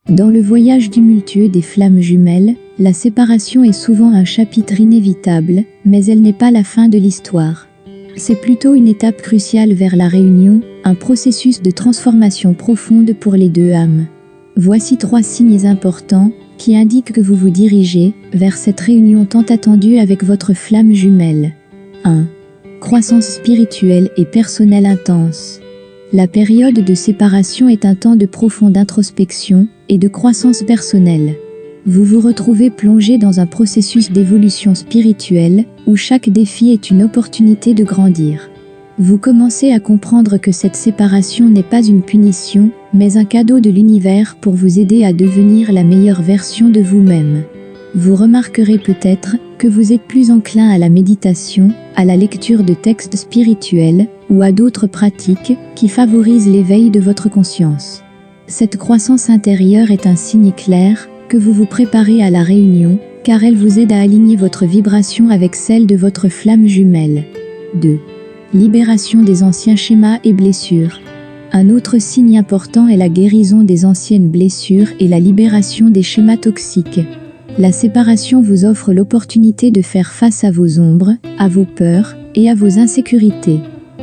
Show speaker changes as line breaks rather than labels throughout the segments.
Dans le voyage tumultueux des flammes jumelles, la séparation est souvent un chapitre inévitable, mais elle n'est pas la fin de l'histoire. C'est plutôt une étape cruciale vers la réunion, un processus de transformation profonde pour les deux âmes. Voici 3 signes importants qui indiquent que vous vous dirigez vers cette réunion tant attendue avec votre flamme jumelle. 1. Croissance spirituelle et personnelle intense. La période de séparation est un temps de profonde introspection et de croissance personnelle. Vous vous retrouvez plongé dans un processus d'évolution spirituelle où chaque défi est une opportunité de grandir. Vous commencez à comprendre que cette séparation n'est pas une punition, mais un cadeau de l'univers pour vous aider à devenir la meilleure version de vous-même. Vous remarquerez peut-être que vous êtes plus enclin à la méditation, à la lecture de textes spirituels ou à d'autres pratiques qui favorisent l'éveil de votre conscience. Cette croissance intérieure est un signe clair que vous vous préparez à la réunion, car elle vous aide à aligner votre vibration avec celle de votre flamme jumelle. 2. Libération des anciens schémas et blessures. Un autre signe important est la guérison des anciennes blessures et la libération des schémas toxiques. La séparation vous offre l'opportunité de faire face à vos ombres, à vos peurs et à vos insécurités.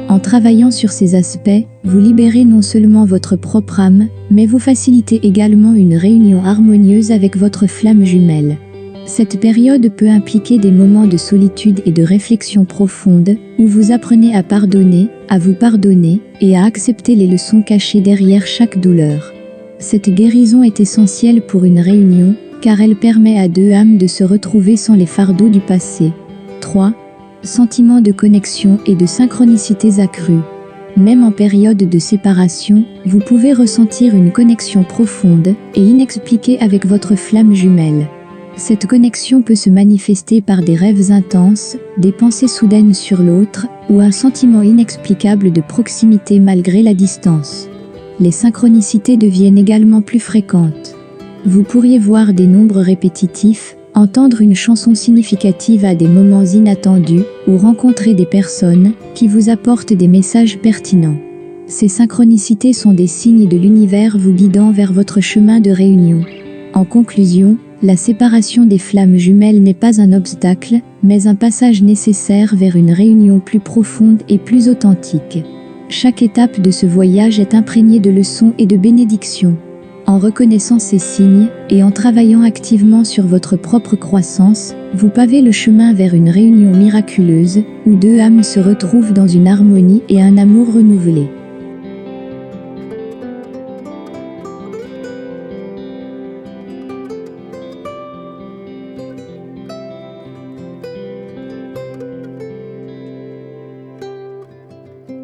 En travaillant sur ces aspects, vous libérez non seulement votre propre âme, mais vous facilitez également une réunion harmonieuse avec votre flamme jumelle. Cette période peut impliquer des moments de solitude et de réflexion profonde, où vous apprenez à pardonner, à vous pardonner, et à accepter les leçons cachées derrière chaque douleur. Cette guérison est essentielle pour une réunion, car elle permet à deux âmes de se retrouver sans les fardeaux du passé. 3. Sentiment de connexion et de synchronicités accrues. Même en période de séparation, vous pouvez ressentir une connexion profonde et inexpliquée avec votre flamme jumelle. Cette connexion peut se manifester par des rêves intenses, des pensées soudaines sur l'autre, ou un sentiment inexplicable de proximité malgré la distance. Les synchronicités deviennent également plus fréquentes. Vous pourriez voir des nombres répétitifs, entendre une chanson significative à des moments inattendus, ou rencontrer des personnes qui vous apportent des messages pertinents. Ces synchronicités sont des signes de l'univers vous guidant vers votre chemin de réunion. En conclusion, la séparation des flammes jumelles n'est pas un obstacle, mais un passage nécessaire vers une réunion plus profonde et plus authentique. Chaque étape de ce voyage est imprégnée de leçons et de bénédictions. En reconnaissant ces signes et en travaillant activement sur votre propre croissance, vous pavez le chemin vers une réunion miraculeuse où deux âmes se retrouvent dans une harmonie et un amour renouvelé.